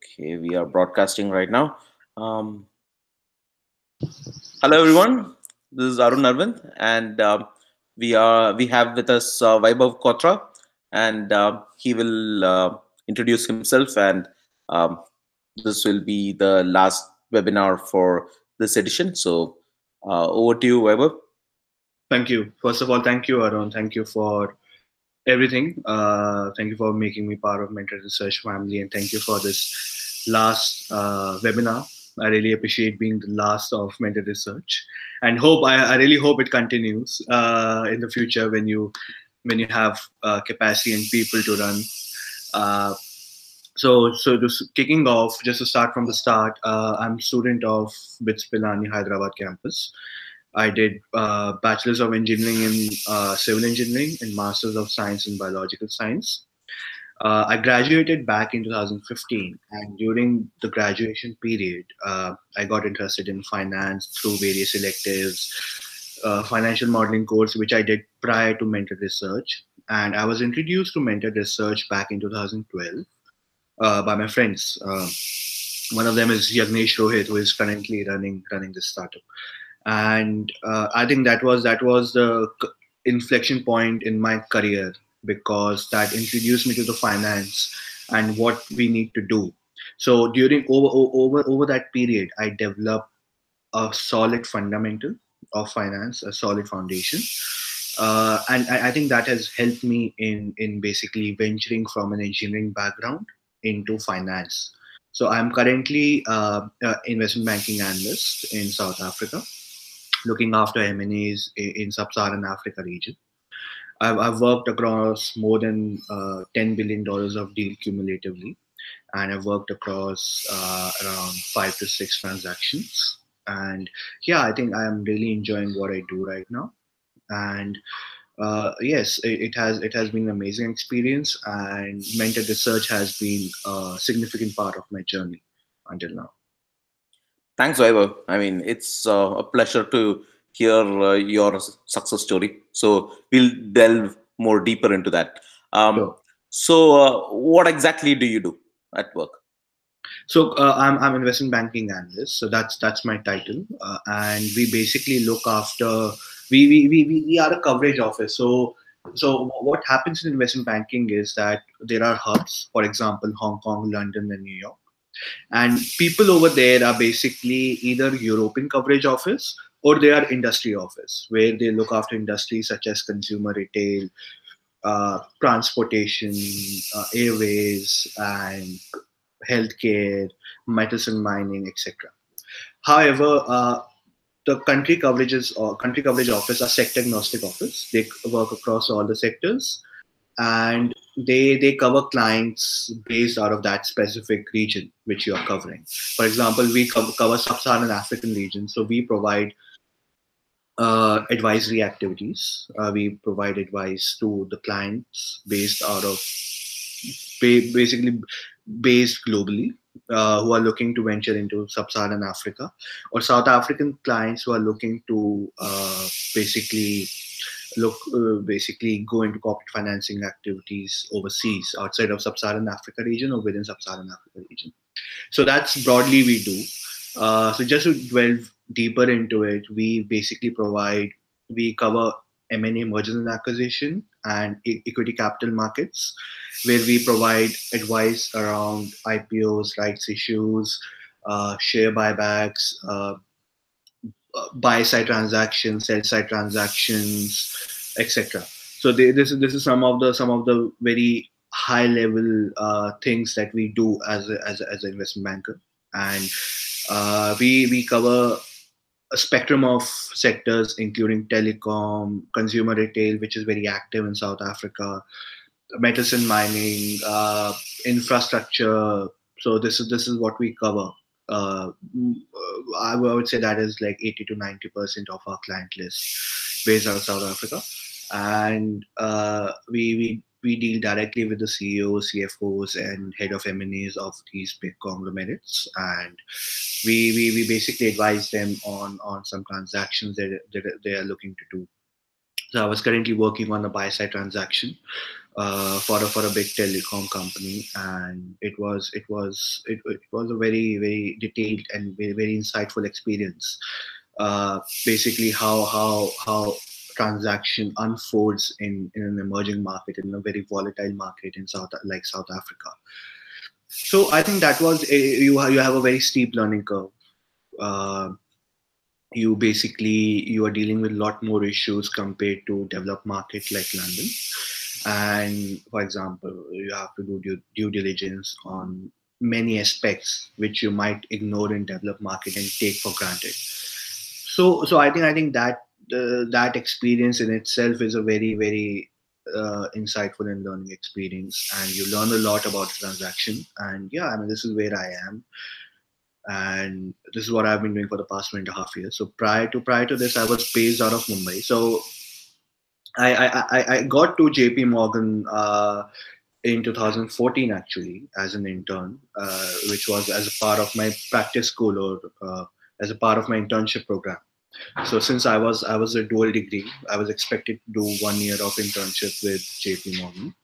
Okay, we are broadcasting right now. Um, Hello, everyone. This is Arun Arvind, and we have with us Vaibhav Kotra, and he will introduce himself. And this will be the last webinar for this edition. So, over to you, Vaibhav. Thank you. First of all, thank you, Arun. Thank you for everything. Thank you for making me part of Mentor Research family, and thank you for this last webinar. I really appreciate being the last of Mentor Research, and I really hope it continues in the future when you have capacity and people to run. Uh, so just kicking off, just to start from the start, I'm student of BITS Pilani Hyderabad campus. I did Bachelor's of Engineering in Civil Engineering and Master's of Science in Biological Science. I graduated back in 2015, and during the graduation period, I got interested in finance through various electives, financial modeling course, which I did prior to Mentor Research. And I was introduced to Mentor Research back in 2012 by my friends. One of them is Yagnesh Rohit, who is currently running this startup. And I think that was the inflection point in my career, because that introduced me to the finance and what we need to do. So during over that period, I developed a solid fundamental of finance, a solid foundation. And I think that has helped me in basically venturing from an engineering background into finance. So I'm currently investment banking analyst in South Africa, looking after M&As in Sub-Saharan Africa region. I've worked across more than $10 billion of deal cumulatively, and I've worked across around 5 to 6 transactions. And yeah, I think I am really enjoying what I do right now. And yes, it has been an amazing experience, and mentor research has been a significant part of my journey until now. Thanks, Vaibhav. I mean, it's a pleasure to hear your success story. So, we'll delve more deeper into that. Um, So, what exactly do you do at work? so I'm investment banking analyst. So that's my title, and we basically look after. We are a coverage office. So what happens in investment banking is that there are hubs, for example, Hong Kong, London, and New York, and people over there are basically either European coverage office or they are industry office, where they look after industries such as consumer retail, transportation, airways, and healthcare, metals and mining, etc. However, the country coverage office are sector agnostic office. They work across all the sectors, and they cover clients based out of that specific region which you are covering. For example, we cover sub-Saharan African region, so we provide advisory activities. We provide advice to the clients based out of basically based globally, who are looking to venture into sub-Saharan Africa, or South African clients who are looking to basically go into corporate financing activities overseas, outside of Sub-Saharan Africa region or within Sub-Saharan Africa region. So that's broadly we do. So just to delve deeper into it, we cover M&A, mergers and acquisition, and equity capital markets, where we provide advice around IPOs, rights issues, share buybacks, buy side transactions, sell side transactions, etc. So this is some of the very high level things that we do as an investment banker, and we cover a spectrum of sectors, including telecom, consumer retail, which is very active in South Africa, metals and mining, infrastructure. So this is what we cover. I would say that is like 80 to 90% of our client list based out of South Africa, and we deal directly with the CEOs, CFOs, and head of M&As of these big conglomerates, and we basically advise them on some transactions that they are looking to do. So I was currently working on a buy side transaction for a big telecom company, and it was a very detailed and very insightful experience. Basically, how transaction unfolds in an emerging market, in a very volatile market in South Africa. So I think that was you have a very steep learning curve. Uh, you are dealing with a lot more issues compared to developed market like London. And for example, you have to do due diligence on many aspects which you might ignore in developed market and take for granted. So I think that that experience in itself is a very insightful and learning experience, and you learn a lot about the transaction. And yeah, I mean, this is where I am, and this is what I've been doing for the past 1.5 years. So prior to this, I was based out of Mumbai. So I got to JP Morgan in 2014 actually as an intern, which was as a part of my practice school, or as a part of my internship program. So since I was a dual degree, I was expected to do 1 year of internship with JP Morgan,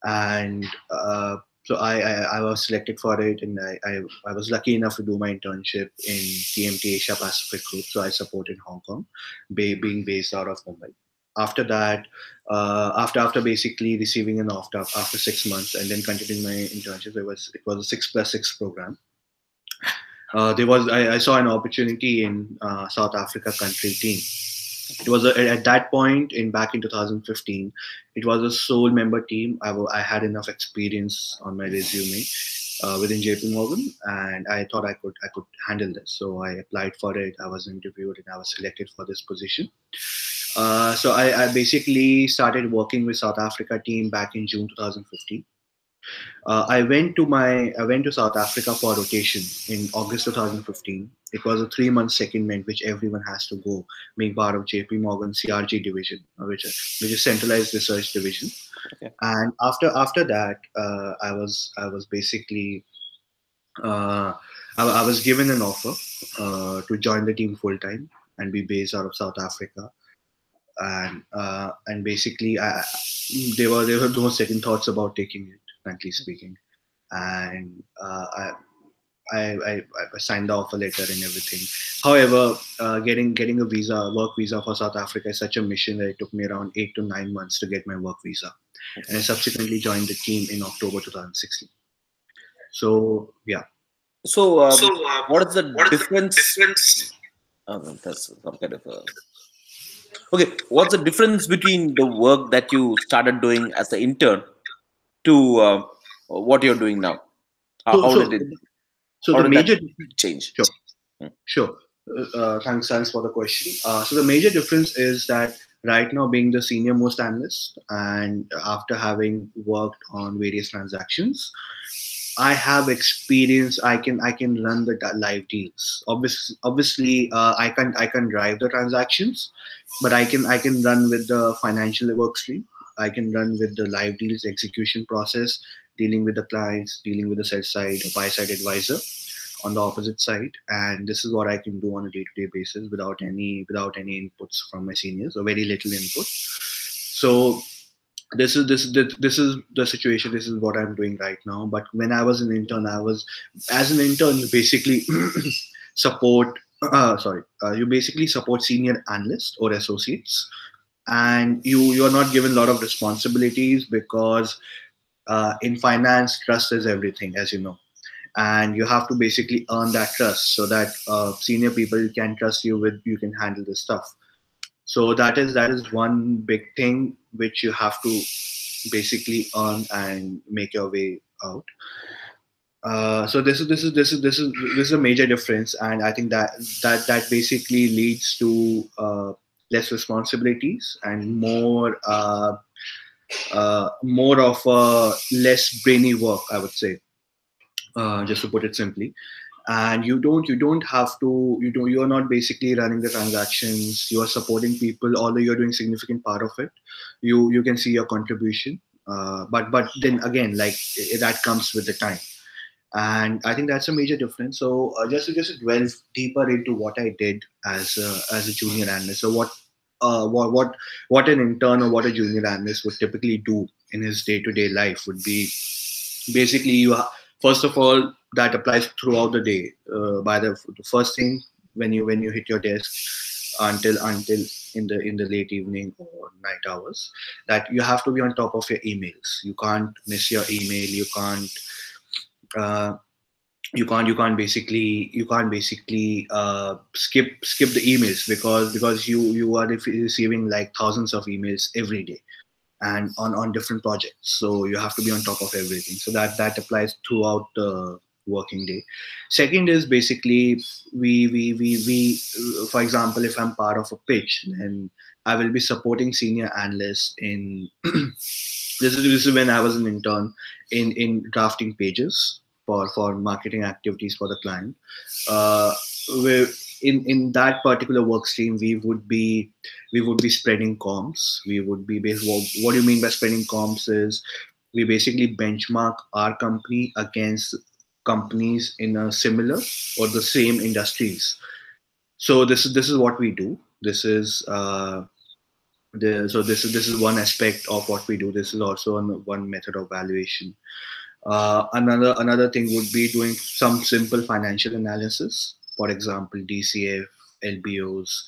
and so I was selected for it, and I was lucky enough to do my internship in TMT Asia Pacific Group. So I supported Hong Kong, being based out of Mumbai. After that, after basically receiving an offer after 6 months and then continuing my internship, it was a 6+6 program. I saw an opportunity in South Africa country team. It was at that point in back in 2015. It was a sole member team. I had enough experience on my resume within JP Morgan, and I thought I could handle this. So I applied for it. I was interviewed, and I was selected for this position. So I basically started working with South Africa team back in June 2015. I went to South Africa for rotation in August 2015. It was a 3 month secondment which everyone has to go, being part of JP Morgan CRG division, which is centralized research division. Okay. And after that, I was basically I was given an offer to join the team full time and be based out of South Africa. And basically, there were no second thoughts about taking it, frankly speaking. And I signed the offer letter and everything. However, getting a work visa for South Africa is such a mission that it took me around 8 to 9 months to get my work visa, and I subsequently joined the team in October 2016. So yeah. So, So what is the what is the difference? difference? That's some kind of a. Okay, what's the difference between the work that you started doing as an intern to what you're doing now? So How so did it? so How the did that major change? sure. Hmm. Sure. Thanks for the question. So the major difference is that right now, being the senior most analyst, and after having worked on various transactions, I have experience. I can run the live deals. Obviously, I can drive the transactions, but I can run with the financial work stream. I can run with the live deals execution process, dealing with the clients, dealing with the sell side or buy side advisor on the opposite side, and this is what I can do on a day-to-day basis without any inputs from my seniors, or very little input. So this is the situation. This is what I'm doing right now. But when I was an intern, as an intern, you basically support. You basically support senior analysts or associates, and you are not given a lot of responsibilities because in finance, trust is everything, as you know, and you have to basically earn that trust so that senior people can trust you with, you can handle this stuff. So that is one big thing which you have to basically earn and make your way out. So this is a major difference, and I think that basically leads to less responsibilities and more of less brainy work, I would say, just to put it simply. And you don't have to, you're not basically running the transactions. You are supporting people, although you're doing significant part of it. You can see your contribution, but then again, like, that comes with the time. And I think that's a major difference. So just to delve deeper into what I did as a junior analyst. So what an intern or what a junior analyst would typically do in his day-to-day life would be basically first of all, that applies throughout the day. By the first thing, when you hit your desk until in the late evening or night hours, that you have to be on top of your emails. You can't miss your email. Uh, you can't basically skip the emails, because you are receiving like thousands of emails every day and on different projects, so you have to be on top of everything. So that applies throughout the working day. Second is basically, we for example, if I'm part of a pitch, then I will be supporting senior analysts in this is when I was an intern in drafting pages for marketing activities for the client. Uh, where in that particular work stream, we would be spreading comps. We would be what do you mean by spreading comps is we basically benchmark our company against companies in a similar or the same industries. So this is what we do. This is this is one aspect of what we do. This is also one method of valuation. Another thing would be doing some simple financial analysis. For example, DCF, LBOs.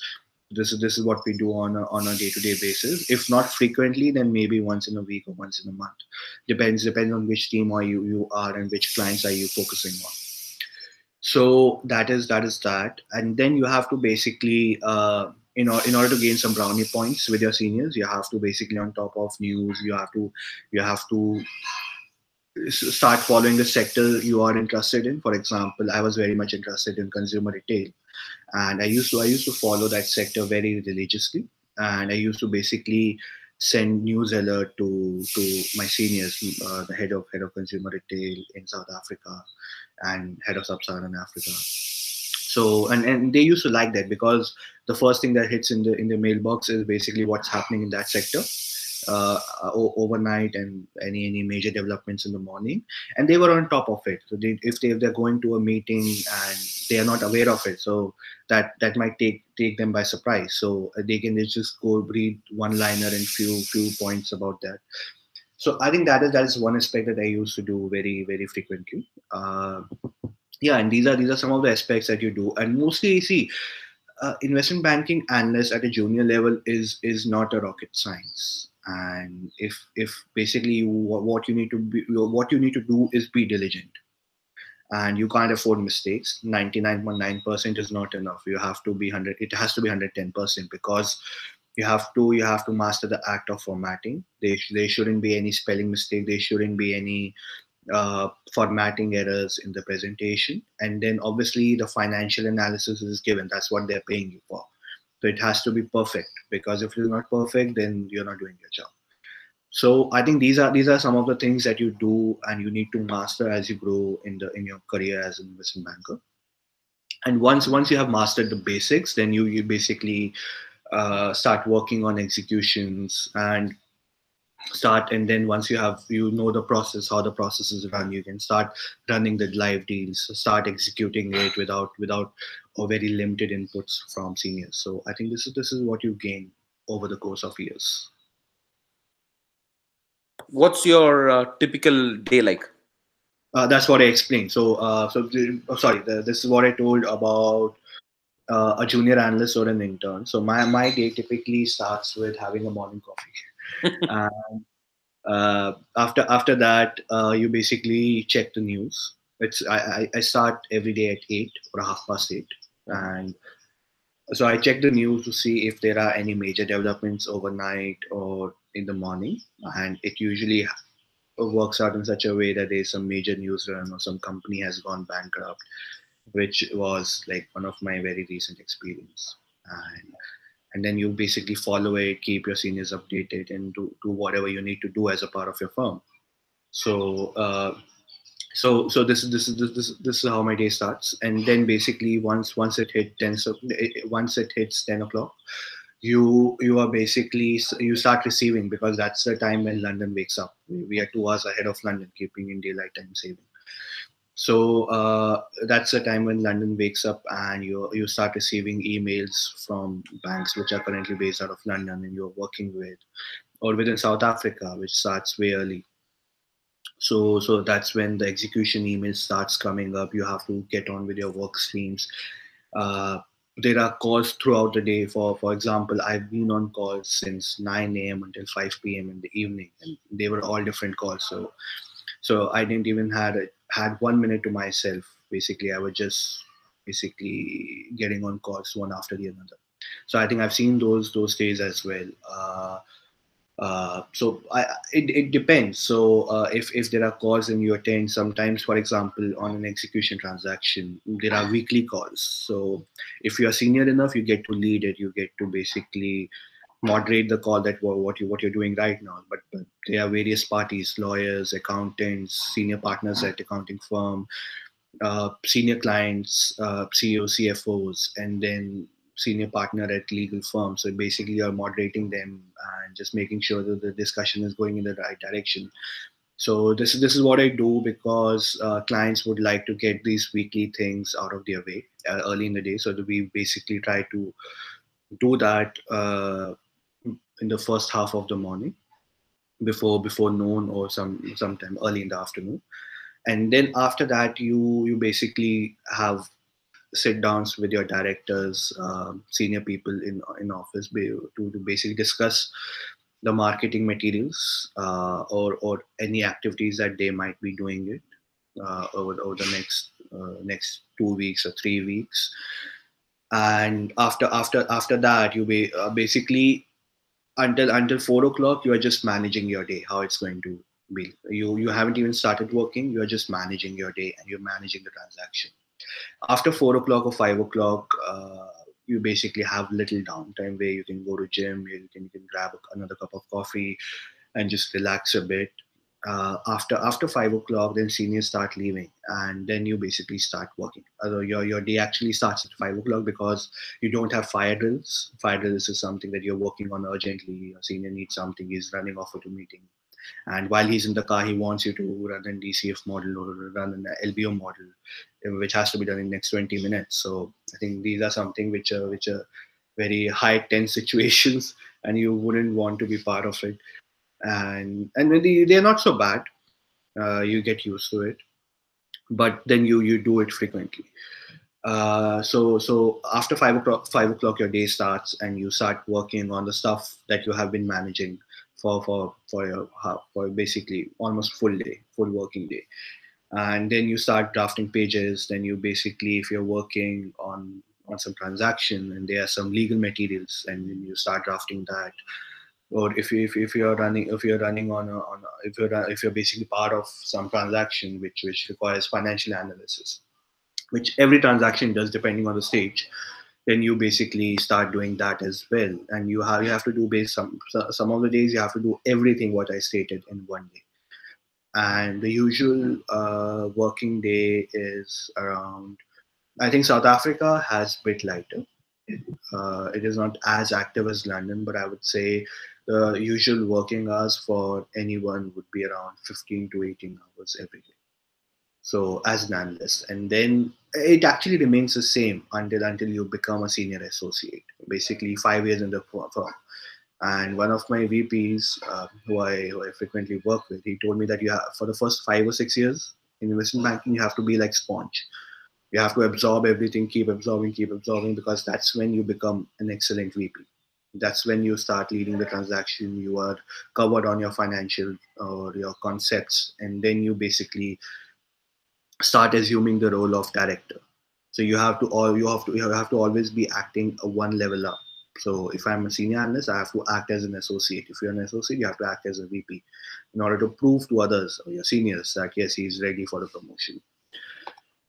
This is what we do on a day-to-day basis. If not frequently, then maybe once in a week or once in a month. Depends on which team are you are and which clients are you focusing on. So that is that, and then you have to basically in order to gain some brownie points with your seniors, you have to basically on top of news, you have to start following the sector you are interested in. For example, I was very much interested in consumer retail, and I used to follow that sector very religiously, and I used to basically send news alert to my seniors, the head of consumer retail in South Africa and head of sub-Saharan Africa. So and they used to like that, because the first thing that hits in the mailbox is basically what's happening in that sector overnight, and any major developments in the morning, and they were on top of it. So if they're going to a meeting and they are not aware of it, so that might take them by surprise. So they can just go read one liner and few points about that. So I think that is one aspect that I used to do very very frequently. Yeah, and these are some of the aspects that you do, and mostly you see investment banking analyst at a junior level is not a rocket science. And if basically what you need to be, what you need to do is be diligent, and you can't afford mistakes. 99.9% is not enough. You have to be 100. It has to be 110%, because you have to master the act of formatting. There shouldn't be any spelling mistake. There shouldn't be any formatting errors in the presentation. And then obviously the financial analysis is given. That's what they're paying you for. So it has to be perfect, because if it's not perfect, then you're not doing your job. So I think these are some of the things that you do and you need to master as you grow in your career as an investment banker. And once you have mastered the basics, then you basically start working on executions and start, and then once you know the process, how the process is run, you can start running the live deals, start executing it without or very limited inputs from seniors. So I think this is what you gain over the course of years. What's your typical day like? That's what I explained. Sorry, this is what I told about a junior analyst or an intern. So my day typically starts with having a morning coffee. After that, you basically check the news. I start every day at 8 or 8:30, and so I check the news to see if there are any major developments overnight or in the morning, and it usually works out in such a way that there's some major news run or some company has gone bankrupt, which was like one of my very recent experience. And then you basically follow it, keep your seniors updated, and do whatever you need to do as a part of your firm. So so this is how my day starts. And then basically once it hit 10, so once it hits 10 o'clock, you are basically, you start receiving, because that's the time when London wakes up. We are 2 hours ahead of London, keeping in daylight time saving. So that's the time when London wakes up, and you start receiving emails from banks which are currently based out of London and you're working with, or within South Africa, which starts way early. So that's when the execution email starts coming up. You have to get on with your work streams. Uh, there are calls throughout the day. For example, I've been on calls since 9 a.m. until 5 p.m. in the evening, and they were all different calls. So I didn't even had 1 minute to myself. Basically, I was just basically getting on calls one after the another. So I think I've seen those days as well. It depends. So if there are calls and you attend, sometimes, for example, on an execution transaction, there are weekly calls. So if you are senior enough, you get to lead it. You get to basically moderate the call that what you're doing right now. But there are various parties: lawyers, accountants, senior partners at accounting firm, senior clients, CEOs, CFOs, and then senior partner at legal firms. So basically, you're moderating them and just making sure that the discussion is going in the right direction. So this is what I do because clients would like to get these weekly things out of their way early in the day. So that we basically try to do that in the first half of the morning, before noon or sometime early in the afternoon. And then after that, you basically have sit downs with your directors, senior people in office, to basically discuss the marketing materials, or any activities that they might be doing it over the next 2 weeks or 3 weeks. And after that, basically, until 4 o'clock, you are just managing your day, how it's going to be. You haven't even started working, you are just managing your day and you're managing the transaction. After 4 o'clock or 5 o'clock, you basically have little downtime where you can go to gym, you can grab another cup of coffee and just relax a bit. After 5 o'clock, then seniors start leaving, and then you basically start working. Although your day actually starts at 5 o'clock because you don't have fire drills. Fire drills is something that you're working on urgently. Your senior needs something, he's running off to a meeting, and while he's in the car, he wants you to run an DCF model or run an LBO model, which has to be done in next 20 minutes. So I think these are something which are very high tense situations, and you wouldn't want to be part of it. And they're not so bad. You get used to it, but then you do it frequently. So after 5 o'clock, your day starts, and you start working on the stuff that you have been managing for basically almost full working day. And then you start drafting pages. Then you basically, if you're working on some transaction and there are some legal materials, and then you start drafting that. Or if you're running if you're basically part of some transaction which requires financial analysis, which every transaction does depending on the stage, then you basically start doing that as well. And you have to do some of the days you have to do everything what I stated in one day. And the usual working day is around, I think South Africa has a bit lighter. It is not as active as London, but I would say the usual working hours for anyone would be around 15 to 18 hours every day. So as an analyst, and then it actually remains the same until you become a senior associate. Basically, 5 years in the firm. And one of my VPs, who I frequently work with, he told me that you have, for the first 5 or 6 years in investment banking, you have to be like sponge. You have to absorb everything, keep absorbing, because that's when you become an excellent VP. That's when you start leading the transaction. You are covered on your financial or your concepts, and then you basically start assuming the role of director. So you have to always be acting one level up. So if I'm a senior analyst, I have to act as an associate. If you're an associate, you have to act as a VP in order to prove to others or your seniors that yes, he's ready for the promotion.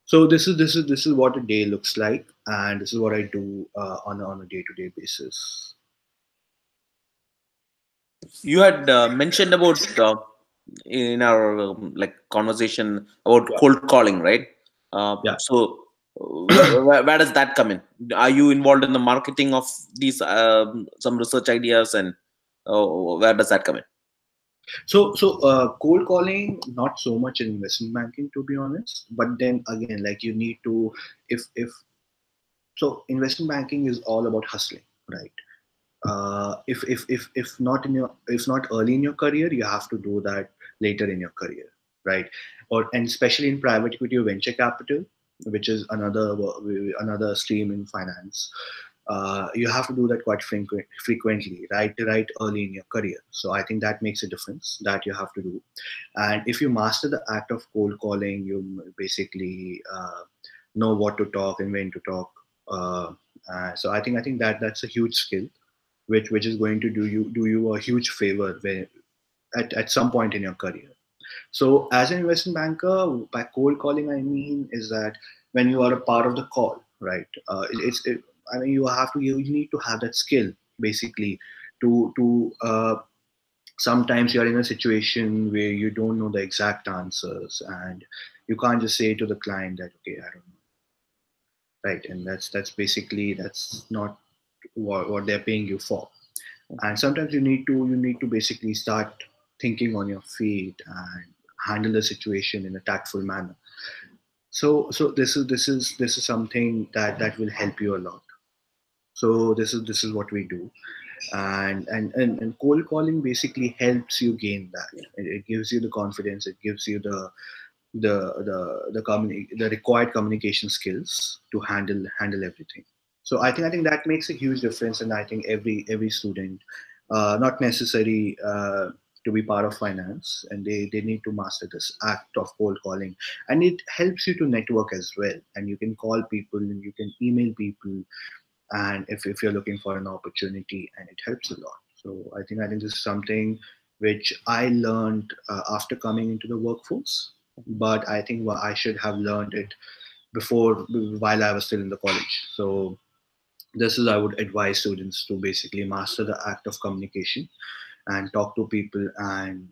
So this is what a day looks like, and this is what I do on a day-to-day basis. You had mentioned about in our like conversation about Yeah. cold calling, right? Yeah. So where does that come in? Are you involved in the marketing of these some research ideas, and where does that come in? So cold calling, not so much in investment banking, to be honest. But then again, like you need to, if so investment banking is all about hustling, right? If not if not early in your career, you have to do that later in your career, right? Or and especially in private equity or venture capital, which is another stream in finance. You have to do that quite frequently, right early in your career. So I think that makes a difference that you have to do. And if you master the act of cold calling, you basically know what to talk and when to talk. So I think that that's a huge skill, which is going to do you a huge favor at some point in your career. So as an investment banker, by cold calling, I mean is that when you are a part of the call, right? I mean, you need to have that skill basically to sometimes you're in a situation where you don't know the exact answers, and you can't just say to the client that, okay, I don't know, right? And that's basically that's not what they're paying you for. And sometimes you need to basically start thinking on your feet and handle the situation in a tactful manner. So this is something that will help you a lot. So this is what we do. And cold calling basically helps you gain that. It gives you the confidence, it gives you the required communication skills to handle everything. So I think that makes a huge difference, and I think every student, not necessary to be part of finance, and they need to master this act of cold calling, and it helps you to network as well. And you can call people, and you can email people, and if you're looking for an opportunity, and it helps a lot. So I think this is something which I learned after coming into the workforce, but I think I should have learned it before, while I was still in the college. So this is I would advise students to basically master the act of communication and talk to people, and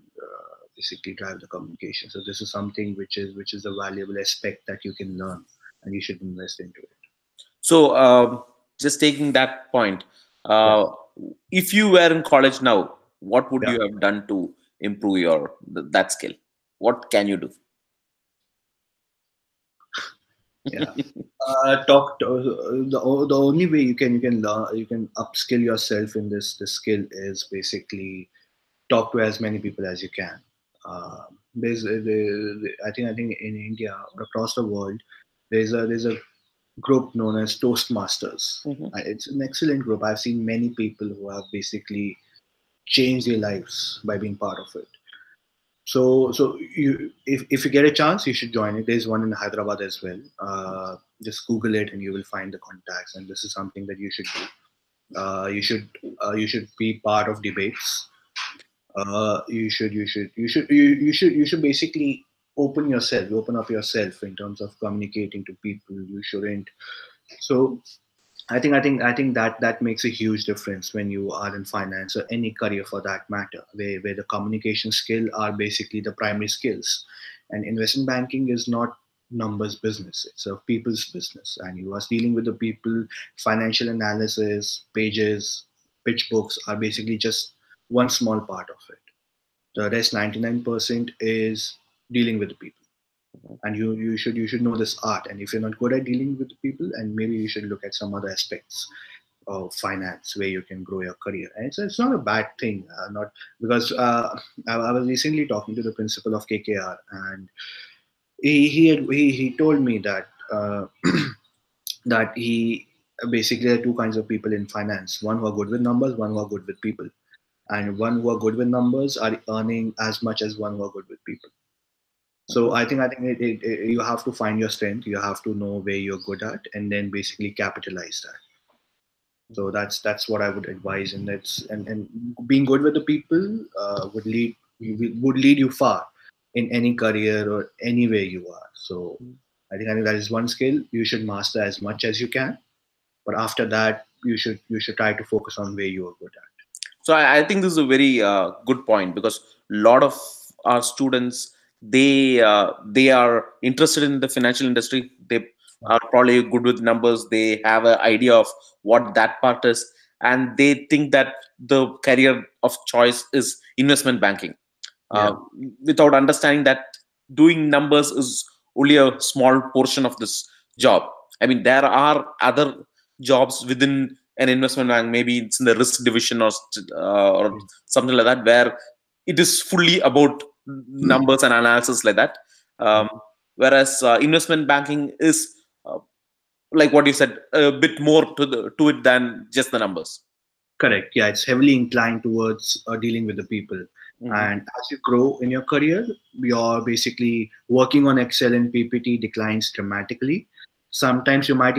basically drive the communication. So this is something which is a valuable aspect that you can learn, and you should invest into it. So, just taking that point, Yeah, uh, if you were in college now, what would yeah, you have done to improve that skill? What can you do? yeah. Talk to, the only way you can learn, you can upskill yourself in this skill is basically talk to as many people as you can. I think in India or across the world, there's a group known as Toastmasters. Mhm. It's an excellent group. I've seen many people who have basically changed their lives by being part of it. So if you get a chance, you should join it. There's one in Hyderabad as well. Just Google it, and you will find the contacts. And this is something that you should do. You should be part of debates. You should basically open up yourself in terms of communicating to people. You shouldn't. So I think that makes a huge difference when you are in finance or any career for that matter, where the communication skill are basically the primary skills. And investment banking is not numbers business; it's a people's business, and you are dealing with the people. Financial analysis, pages, pitch books are basically just one small part of it. The rest 99% is dealing with the people, and you should know this art. And if you're not good at dealing with people, and maybe you should look at some other aspects of finance where you can grow your career. And it's not a bad thing, not because I was recently talking to the principal of KKR, and he told me that that he basically there are two kinds of people in finance: one who are good with numbers, one who are good with people. And one who are good with numbers are earning as much as one who are good with people. So I think you have to find your strength. You have to know where you're good at, and then basically capitalize that. So that's what I would advise, and and being good with the people would lead you far in any career or anywhere you are. So I think that is one skill you should master as much as you can. But after that, you should try to focus on where you are good at. So I think this is a very good point, because a lot of our students, they are interested in the financial industry. They are probably good with numbers. They have an idea of what that part is, and they think that the career of choice is investment banking, uh, Yeah, without understanding that doing numbers is only a small portion of this job. I mean, there are other jobs within an investment bank, maybe it's in the risk division or something like that, where it is fully about numbers and analysis like that. Whereas investment banking is like what you said, a bit more to it than just the numbers. Correct. Yeah, it's heavily inclined towards dealing with the people. And as you grow in your career, you're basically working on Excel and PPT declines dramatically. Sometimes you might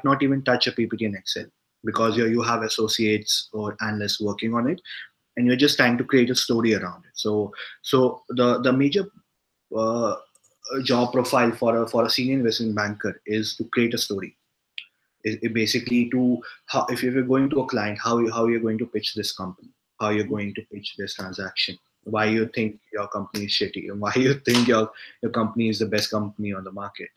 not even touch a PPT in Excel because you have associates or analysts working on it, and you're just trying to create a story around it. So the major uh, job profile for a senior investment banker is to create a story. It basically to how, if you're going to a client, how you're going to pitch this company, how you're going to pitch this transaction, why you think your company is shitty, and why you think your company is the best company on the market.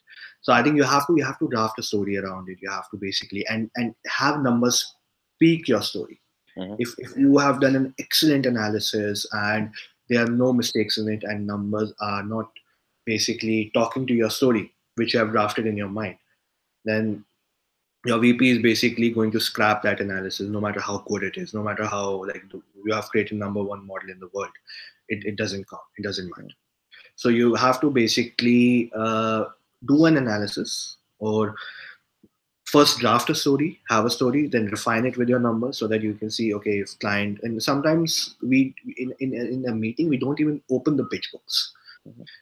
So I think you have to draft a story around it. You have to basically and have numbers speak your story. If you have done an excellent analysis and there are no mistakes in it and numbers are not basically talking to your story which you have drafted in your mind, then your VP is basically going to scrap that analysis, no matter how good it is, no matter how like you have created number one model in the world. It doesn't count. It doesn't matter. So you have to basically do an analysis or first draft a story, have a story, then refine it with your numbers so that you can see, okay, if client, and sometimes we in a meeting we don't even open the pitch books.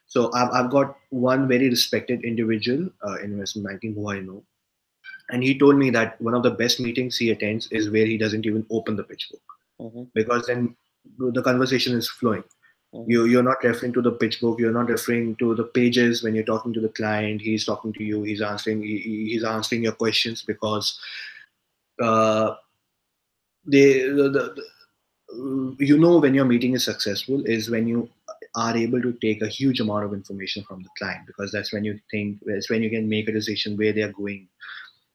So I've got one very respected individual in investment banking who I know, and he told me that one of the best meetings he attends is where he doesn't even open the pitch book, because then the conversation is flowing. You're not referring to the pitch book, you're not referring to the pages when you're talking to the client. He's talking to you, he's answering your questions because uh, when your meeting is successful is when you are able to take a huge amount of information from the client, because that's when you can make a decision where they're going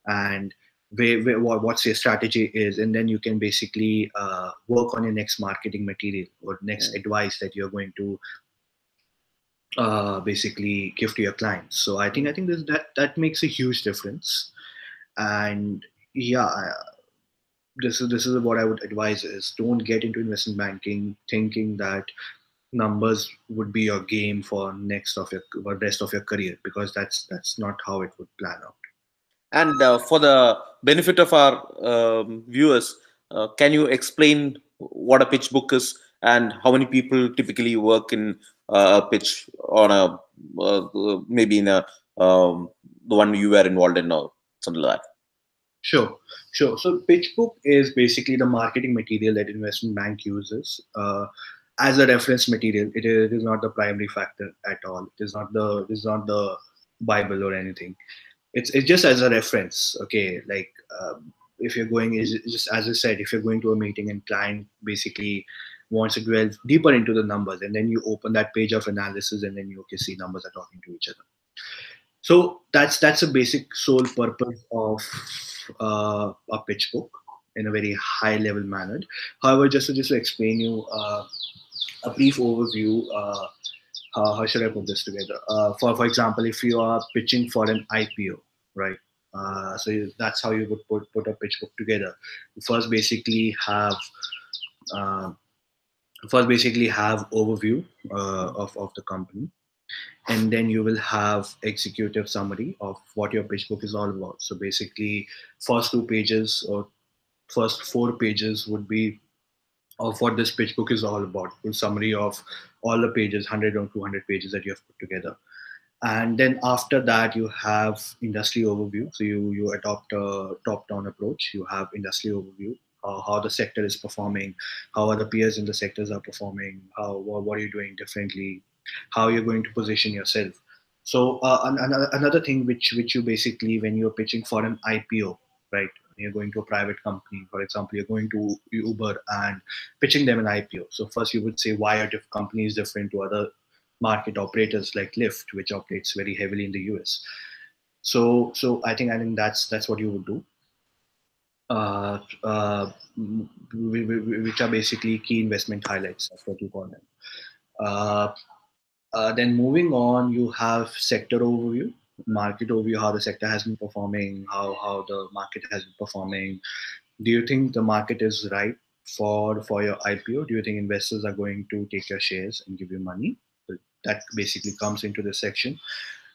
and what's your strategy is, and then you can basically work on your next marketing material or next advice that you're going to basically give to your clients. So I think that makes a huge difference. And yeah, this is what I would advise is don't get into investment banking thinking that numbers would be your game for rest of your career, because that's not how it would plan out. And for the benefit of our viewers, can you explain what a pitch book is and how many people typically work in a pitch on a maybe in a the one you were involved in or something like that? Sure. So pitch book is basically the marketing material that investment bank uses as a reference material. It is not the primary factor at all. It is not the Bible or anything. It's just as a reference. Okay, like if you're going, is just as I said, if you're going to a meeting and client basically wants to delve deeper into the numbers, and then you open that page of analysis, and then you can see numbers are talking to each other. So that's a basic sole purpose of a pitch book in a very high level manner. However, just to explain you a brief overview, how should I put this together? For example, if you are pitching for an IPO, right? That's how you would put a pitch book together. You uh, first basically have overview of the company, and then you will have executive summary of what your pitch book is all about. So basically, first 2 pages or first 4 pages would be of what this pitch book is all about, full summary of all the pages, 100 or 200 pages that you have put together. And then after that you have industry overview. So you adopt a top down approach. You have industry overview, how the sector is performing, how other peers in the sectors are performing, what are you doing differently, how you're going to position yourself. So another thing which you basically, when you're pitching for an IPO, right, you're going to a private company, for example, you're going to Uber and pitching them an IPO. So first you would say why are companies different to other market operators like Lyft, which operates very heavily in the US. So I think that's what you would do. Uh, uh, which are basically key investment highlights. That's what you call them. Uh, then moving on, you have sector overview. market overview, how the sector has been performing, how the market has been performing. Do you think the market is right for your IPO? Do you think investors are going to take your shares and give you money? So that basically comes into this section.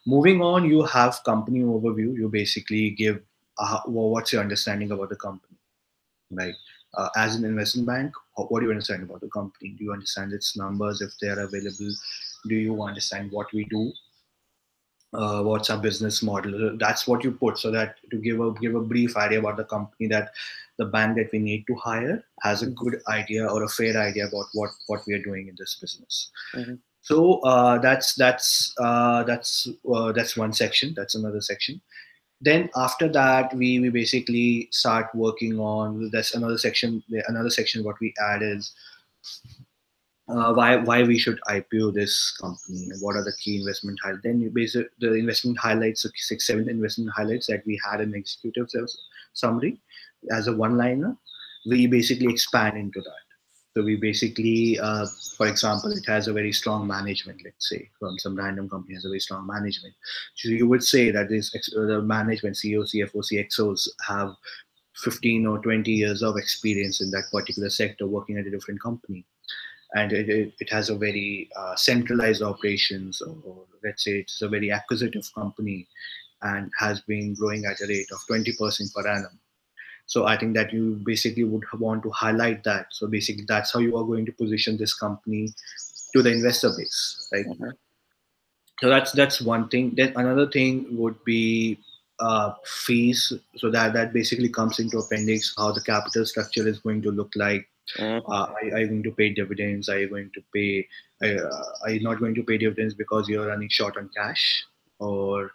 Moving on, you have company overview. You basically give what's your understanding about the company, right? As an investment bank, what do you understand about the company? Do you understand its numbers if they are available? Do you understand what we do? What's our business model? That's what you put, so that to give a brief idea about the company, that the bank that we need to hire has a good idea or a fair idea about what we are doing in this business. Mhm. So that's one section. That's another section. Then after that, we basically start working on. That's another section. Another section what we add is why we should IPO this company and what are the key investment highlights. Then you basic the investment highlights, 6 7 investment highlights that we had in executive summary as a one liner. We basically expand into that. So we basically, for example, it has a very strong management. Let's say from some random company has a very strong management. So you would say that the management, CEO, CFO, CXOs have 15 or 20 years of experience in that particular sector, working at a different company, and it has a very centralized operations, or let's say it's a very acquisitive company and has been growing at a rate of 20% per annum. So I think that you basically would want to highlight that. So basically that's how you are going to position this company to the investor base, right? Mhm. So that's one thing. Then another thing would be fees. So that basically comes into appendix, how the capital structure is going to look like. Mhm. Are you going to pay dividends? Are you going to pay? Are you not going to pay dividends because you're running short on cash? Or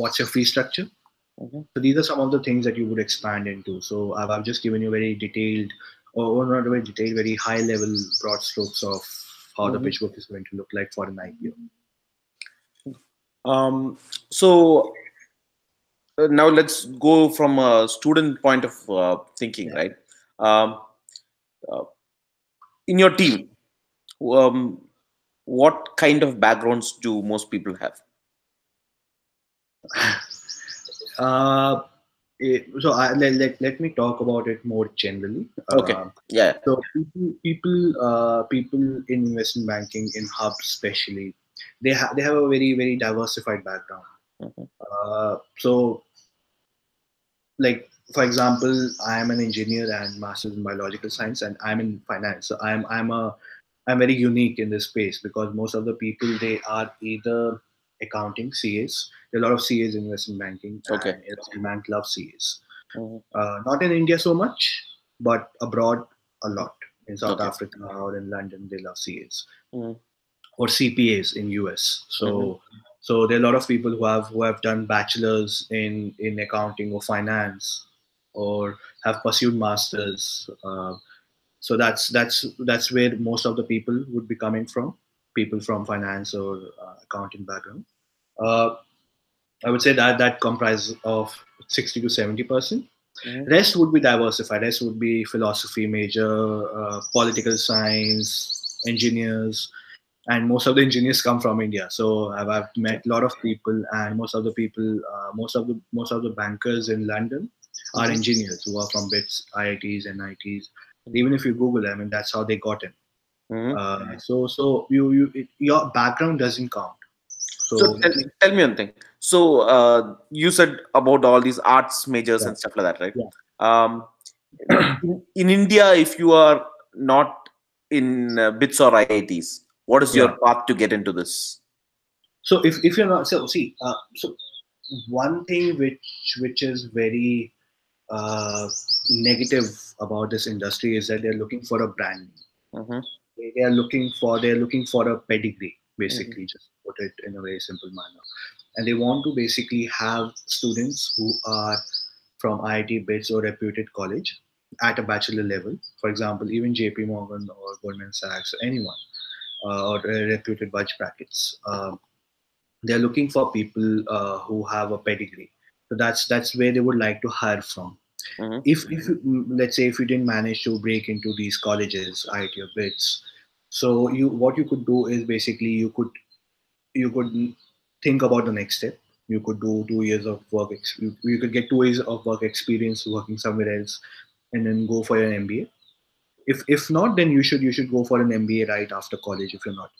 what's your fee structure? Mhm. So these are some of the things that you would expand into. So I've just given you very detailed, or not very detailed, very high level broad strokes of how the Mhm. pitch book is going to look like for an IPO. Um, so now let's go from a student point of thinking, Yeah. right? Um, uh, in your team, um, what kind of backgrounds do most people have? Uh, let me talk about it more generally. Okay. Yeah. So people in investment banking in hubs especially, they have a very diversified background. Mhm. So like for example, I am an engineer and master's in biological science, and I'm in finance. So I'm very unique in this space because most of the people, they are either accounting CAs. There are a lot of CAs in investment banking, Okay. and investment bank loves CAs. Mhm. Not in India so much, but abroad a lot. In South Okay. Africa or in London, they love CAs Mhm. or CPAs in US. Mhm. So there are a lot of people who have done bachelors in accounting or finance, or have pursued masters. So that's where most of the people would be coming from. People from finance or accounting background. Uh, I would say that comprises of 60 to 70%. Mhm. Rest would be diversified. Rest would be philosophy major, political science, engineers, and most of the engineers come from India. So I've Okay. met a lot of people, and most of the people, most of the bankers in London are Mhm. engineers who are from BITS, IITs, NITs. Mhm. Even if you Google, I mean, that's how they got in. Mhm. So your background doesn't count. So So tell me one thing. So you said about all these arts majors yeah, and stuff like that, right? yeah. Um, in India, if you are not in BITS or IITs, what is your Yeah. path to get into this? So if you're not, so see, so one thing which is very uh, negative about this industry is that they're looking for a brand. Mm-hmm. They're looking for a pedigree, Mm-hmm. basically, just put it in a very simple manner. And they want to basically have students who are from IIT, BITS, or reputed college at a bachelor level. For example, even JP Morgan or Goldman Sachs, or anyone, or reputed budge brackets. They're looking for people who have a pedigree. So that's where they would like to hire from. Mm-hmm. Let's say if you didn't manage to break into these colleges, IIT or BITS, so what you could do is basically you could think about the next step. You could do 2 years of work. You could get 2 years of work experience working somewhere else, and then go for an MBA. If not, then you should go for an MBA right after college. If you're not,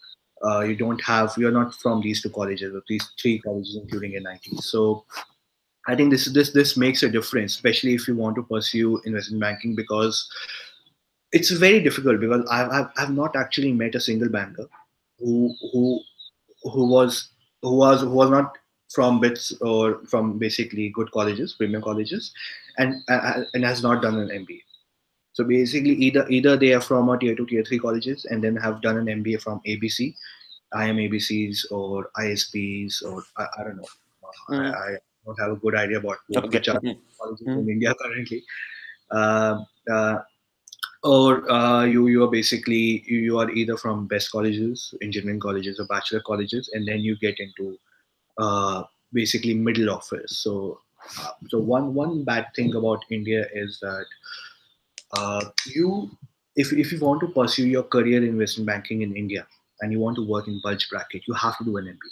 you're not from these two colleges or these three colleges, including NIT. So I think this makes a difference, especially if you want to pursue investment banking, because it's very difficult. Because I've not actually met a single banker who who who was who was not from bits or from basically good colleges, premium colleges, and has not done an MBA. So basically, either they are from a tier two, tier three colleges and then have done an MBA from ABC, IMABCs or ISPs, or I don't know. I don't have a good idea about Okay. which are colleges in India currently. Uh, uh, or you are basically you are either from best colleges, engineering colleges, or bachelor colleges, and then you get into uh, basically middle office. So one bad thing about India is that you if you want to pursue your career in investment banking in India and you want to work in bulge bracket, you have to do an MBA.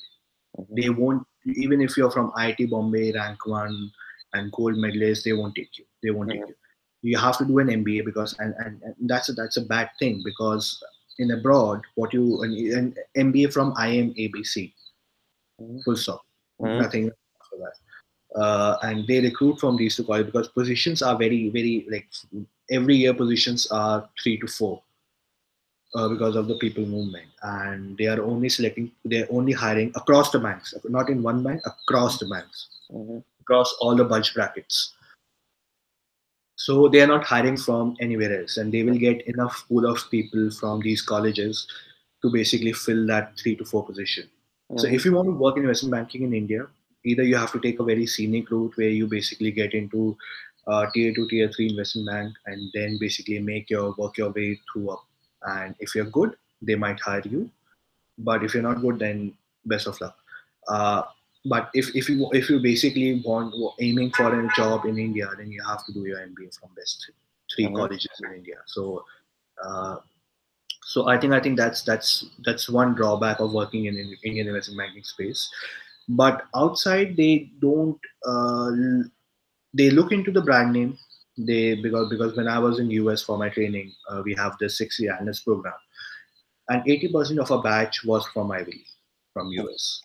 They won't, even if you're from IIT Bombay, rank one, and gold medalist, they won't take you. They won't take you. You have to do an MBA, because and that's a bad thing, because in abroad, what you an MBA from IMABC, full stop, nothing after that. And they recruit from these two colleges because positions are very very like every year positions are 3 to 4 because of the people movement, and they're only hiring across the banks, not in one bank, across the banks, across all the bulge brackets. So they are not hiring from anywhere else, and they will get enough pool of people from these colleges to basically fill that 3 to 4 position. So if you want to work in investment banking in India, either you have to take a very scenic route where you basically get into tier two, tier three investment bank, and then basically work your way through up. And if you're good, they might hire you. But if you're not good, then best of luck. Uh, but if you basically aiming for a job in India, then you have to do your MBA from best three colleges in India. Uh, so I think that's one drawback of working in Indian investment banking space. But outside, they don't. They look into the brand name. They because when I was in US for my training, we have the 6 year analyst program, and 80% of our batch was from Ivy League, from US.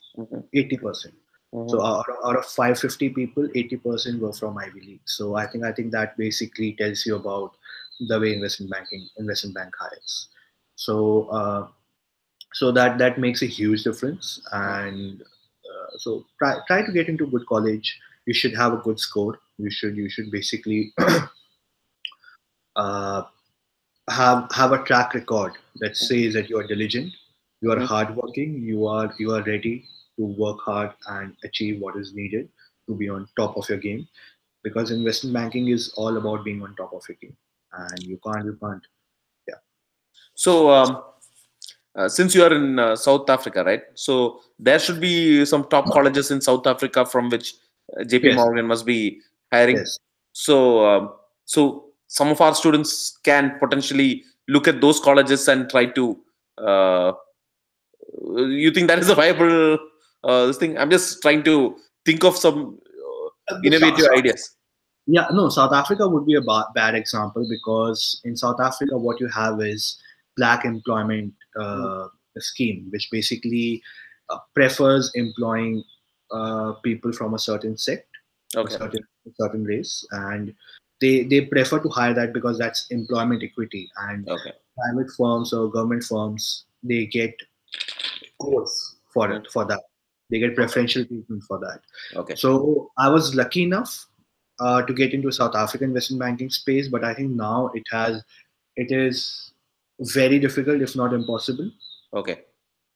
80%. So out of 550 people, 80% were from Ivy League. So I think that basically tells you about the way investment bank hires. So so that makes a huge difference. And so try to get into good college. You should have a good score. You should basically uh, have a track record that says that you are diligent, you are hardworking, you are ready to work hard and achieve what is needed to be on top of your game. Because investment banking is all about being on top of your game, and you can't. Yeah. So, since you are in South Africa, right? So there should be some top colleges in South Africa from which JP Yes. Morgan must be hiring. Yes. So, so some of our students can potentially look at those colleges and try to. You think that is a viable this thing? I'm just trying to think of some The innovative ideas. Yeah, no, South Africa would be a bad example, because in South Africa, what you have is black employment scheme, which basically prefers employing people from a certain sect, Okay. a certain race, and they prefer to hire that because that's employment equity. And Okay. private firms or government firms, they get course for that. They get preferential treatment for that. Okay. So I was lucky enough to get into South African investment banking space, but I think now it is very difficult, if not impossible, Okay.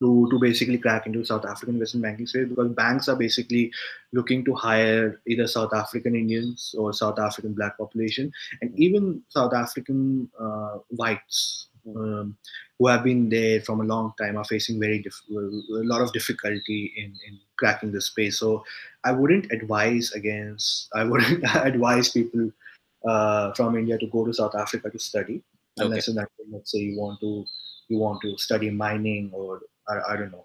to basically crack into South African investment banking space, because banks are basically looking to hire either South African Indians or South African black population, and even South African whites who have been there from a long time are facing a lot of difficulty in cracking the space. So I wouldn't advise people from India to go to South Africa to study, unless and until, let's say, you want to study mining, or I don't know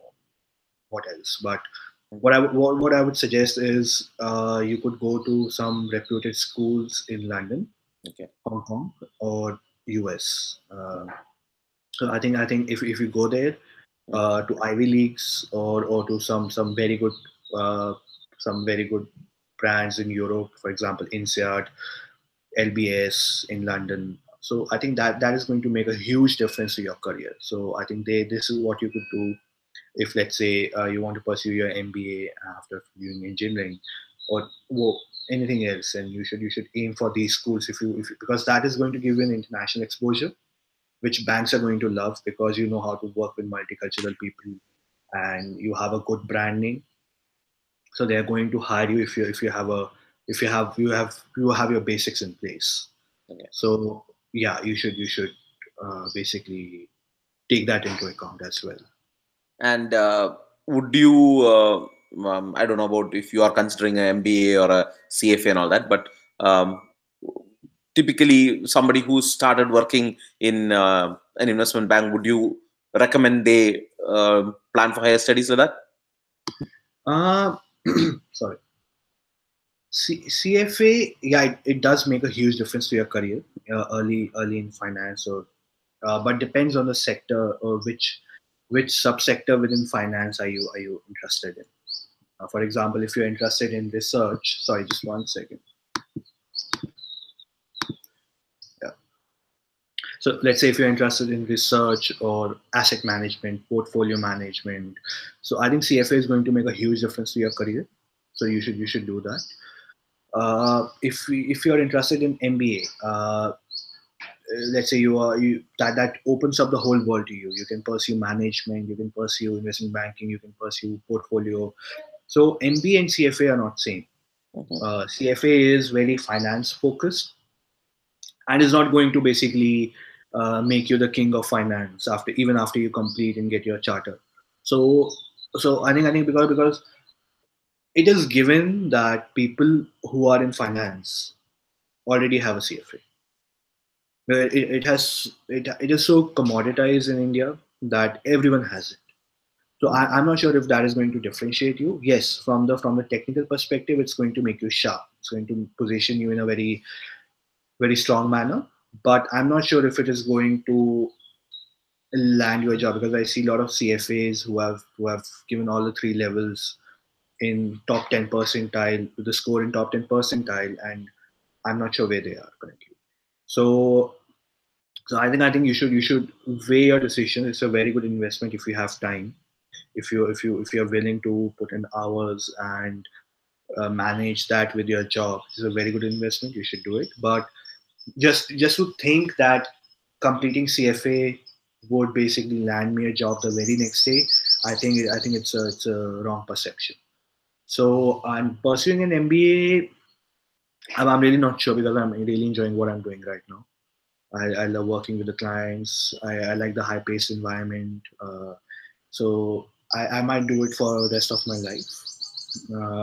what else. But What I would suggest is you could go to some reputed schools in London, Okay. Hong Kong, or US. So I think if you go there to Ivy Leagues or to uh, some very good brands in Europe, for example, INSEAD, LBS in London. So I think that is going to make a huge difference to your career. So I think this is what you could do if, let's say, you want to pursue your MBA after doing engineering or anything else, and you should aim for these schools because that is going to give you an international exposure, which banks are going to love because you know how to work with multicultural people and you have a good brand name. So they are going to hire you if you have a if you have your basics in place. Okay. So yeah, you should basically take that into account as well. And would you, I don't know about if you are considering an MBA or a CFA and all that, but um, typically somebody who started working in an investment bank, would you recommend they plan for higher studies like that? Uh, sorry. CFA, yeah, it does make a huge difference to your career early in finance, or but depends on the sector or which subsector within finance are you interested in. For example, if you're interested in research, sorry, just one second. Yeah. So let's say if you're interested in research or asset management, portfolio management, so I think CFA is going to make a huge difference to your career. So you should do that. If you're interested in MBA, let's say that opens up the whole world to you. You can pursue management, you can pursue investment banking, you can pursue portfolio. So MBA and CFA are not same. Mhm. CFA is very finance focused and is not going to basically make you the king of finance after you complete and get your charter. So I think because it is given that people who are in finance already have a CFA. It is so commoditized in India that everyone has it. So I'm not sure if that is going to differentiate you. Yes, from the technical perspective, it's going to make you sharp. It's going to position you in a very very strong manner. But I'm not sure if it is going to land you a job because I see a lot of CFAs who have given all the three levels in top 10 percentile with the score in top 10 percentile, and I'm not sure where they are currently. So I think you should weigh your decision. It's a very good investment if you have time. If you're willing to put in hours and manage that with your job, it's a very good investment. You should do it. But just to think that completing CFA would basically land me a job the very next day, I think it's a wrong perception. So I'm pursuing an MBA. I'm really not sure because I'm really enjoying what I'm doing right now. I love working with the clients. I like the high paced environment. So I might do it for the rest of my life.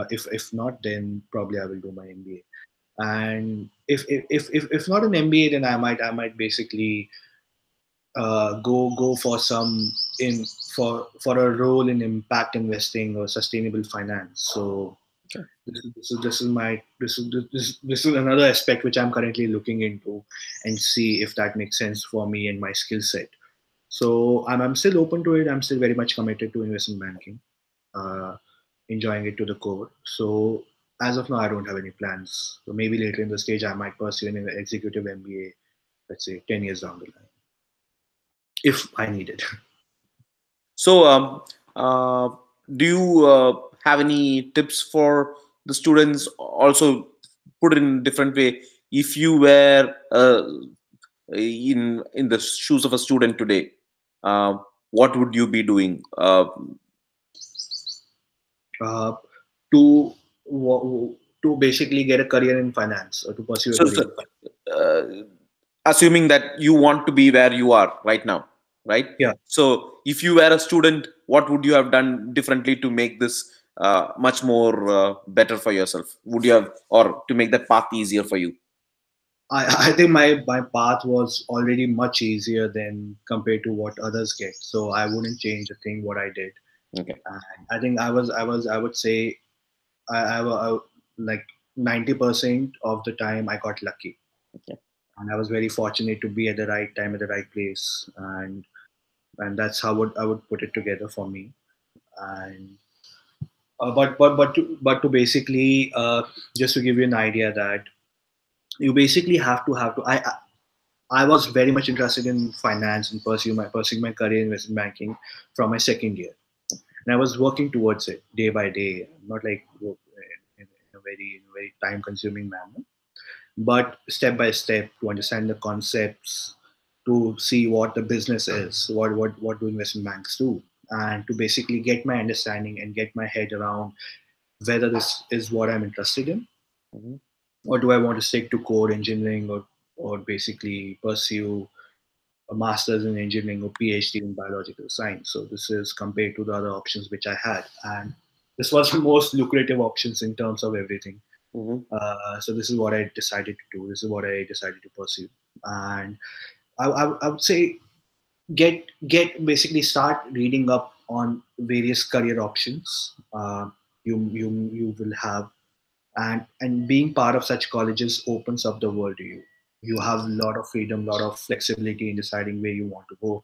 If not, then probably I will do my MBA. And if not an MBA, then I might basically go for some in for a role in impact investing or sustainable finance. So Okay. this is another aspect which I'm currently looking into and see if that makes sense for me and my skill set. So I'm still open to it. I'm still very much committed to investment banking, uh, enjoying it to the core. So as of now, I don't have any plans. So maybe later in the stage, I might pursue an executive MBA, let's say 10 years down the line, if I need it. So, uh, do you have any tips for the students? Also, put it in a different way. If you were in the shoes of a student today, uh, what would you be doing? uh, to to basically get a career in finance or to pursue a So, career in finance. uh, assuming that you want to be where you are right now, right? Yeah, So, if you were a student, what would you have done differently to make this much more better for yourself? Would you have, or to make that path easier for you? I think my path was already much easier than compared to what others get. So I wouldn't change a thing what I did. Okay. And I think I would say I like 90% of the time I got lucky, Okay. and I was very fortunate to be at the right time at the right place, and that's how I would put it together for me. And but to basically just to give you an idea that you basically have to I was very much interested in finance and pursuing my career in investment banking from my second year, and I was working towards it day by day, not like in a very time consuming manner, but step by step to understand the concepts, to see what the business is, what do investment banks do, and to basically get my understanding and get my head around whether this is what I'm interested in, Mm-hmm. or do I want to stick to core engineering, or basically pursue a master's in engineering or PhD in biological science. So this is compared to the other options which I had, and this was the most lucrative options in terms of everything. Mm-hmm. So this is what I decided to do. This is what I decided to pursue, and I would say get basically start reading up on various career options you will have, and being part of such colleges opens up the world to you. You have a lot of freedom, a lot of flexibility in deciding where you want to go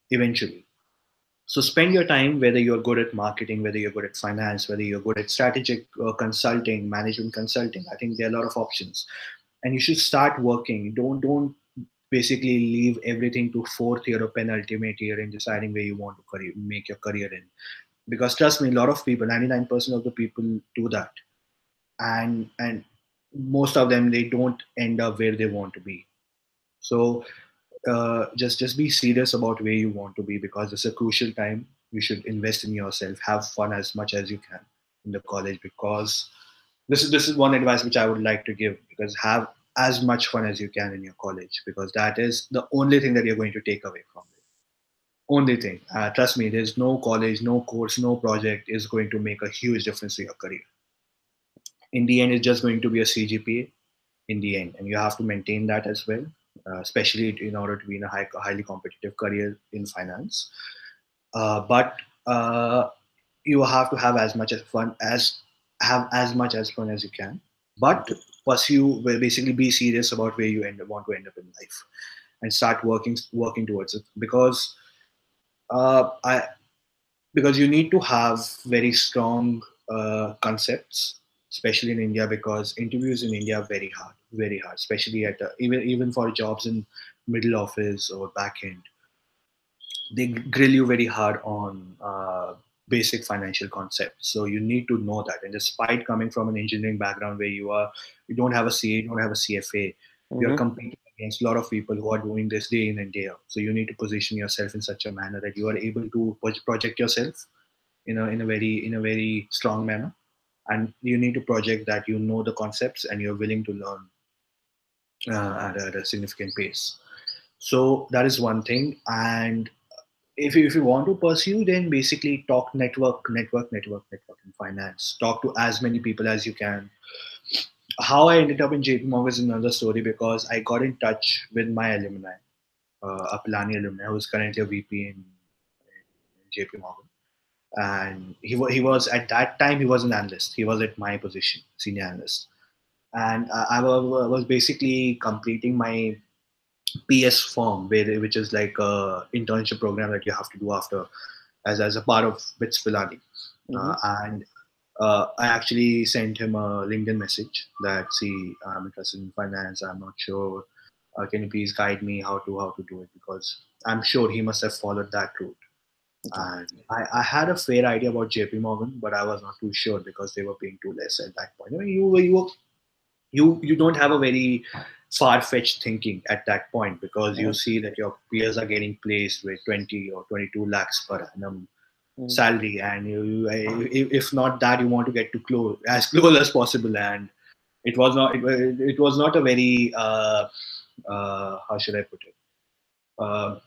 eventually. So spend your time, whether you're good at marketing, whether you're good at finance, whether you're good at strategic consulting, management consulting. I think there are a lot of options, and you should start working. Don't basically leave everything to fourth year or penultimate year in deciding where you want to make your career in. Because trust me, a lot of people, 99% of the people do that, and most of them they don't end up where they want to be. So just be serious about where you want to be, because it's a crucial time. You should invest in yourself, have fun as much as you can in the college, because this is one advice which I would like to give, because have as much fun as you can in your college, because that is the only thing that you're going to take away from it. Only thing. Trust me, there's no college, no course, no project is going to make a huge difference to your career. In the end, it's just going to be a CGPA in the end, and you have to maintain that as well, especially in order to be in a highly competitive career in finance. But you have to have as much as fun as have as much as fun as you can, but pursue, well, basically be serious about where you want to end up in life, and start working towards it, I because you need to have very strong concepts, especially in India, because interviews in India are very hard, especially at even for jobs in middle office or back end. They grill you very hard on basic financial concepts. So you need to know that. And despite coming from an engineering background where you don't have a CA, you don't have a CFA, you're Mm-hmm. competing against a lot of people who are doing this day in and day out. So you need to position yourself in such a manner that you are able to project yourself in a very strong manner, and you need to project that you know the concepts and you're willing to learn at a significant pace. So that is one thing. And if you want to pursue, then basically talk network in finance. Talk to as many people as you can. How I ended up in JP Morgan is another story, because I got in touch with my alumni, a Pilani alumni who is currently a VP in JP Morgan. And he was at that time, he was an analyst. He was at my position, senior analyst. And was basically completing my PS form, which is like a internship program that you have to do after, as a part of BITS Pilani. Mm-hmm. And I actually sent him a LinkedIn message that, see, I'm interested in finance. I'm not sure. Can you please guide me how to do it? Because I'm sure he must have followed that route. Okay. And I had a fair idea about JP Morgan, but I was not too sure because they were paying too less at that point. You don't have a very far-fetched thinking at that point, because you see that your peers are getting placed with 20 or 22 lakhs per annum Mm-hmm. salary, and if not that, you want to get to as close as possible. And it was not a very how should I put it, uh,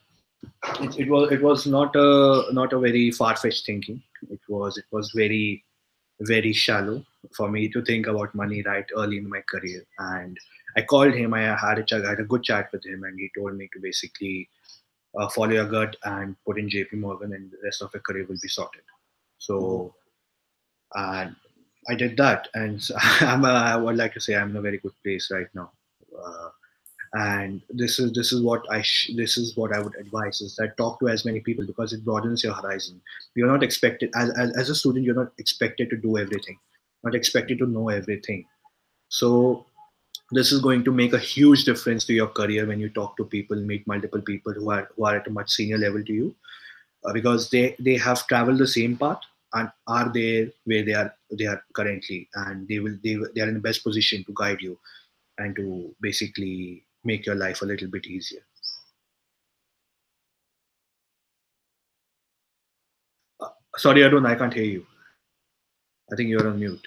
it was not a very far-fetched thinking. It was very shallow for me to think about money right early in my career. And I called him. I had a good chat with him, and he told me to basically follow your gut and put in JP Morgan, and the rest of your career will be sorted. So, and I did that, and I would like to say I'm in a very good place right now. Uh, and this is what this is what I would advise, is that talk to as many people, because it broadens your horizon. You're not expected, as a student, you're not expected to do everything, not expected to know everything. So this is going to make a huge difference to your career when you talk to people, meet multiple people who are at a much senior level to you, because they have traveled the same path and are there where they are currently, and they are in the best position to guide you and to basically make your life a little bit easier. Sorry, Arun, I can't hear you. I think you're on mute.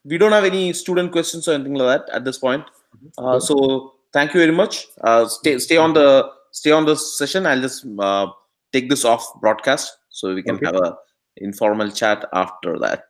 We don't have any student questions or anything like that at this point. So thank you very much. Stay on the session. I'll just take this off broadcast so we can Okay. have a informal chat after that.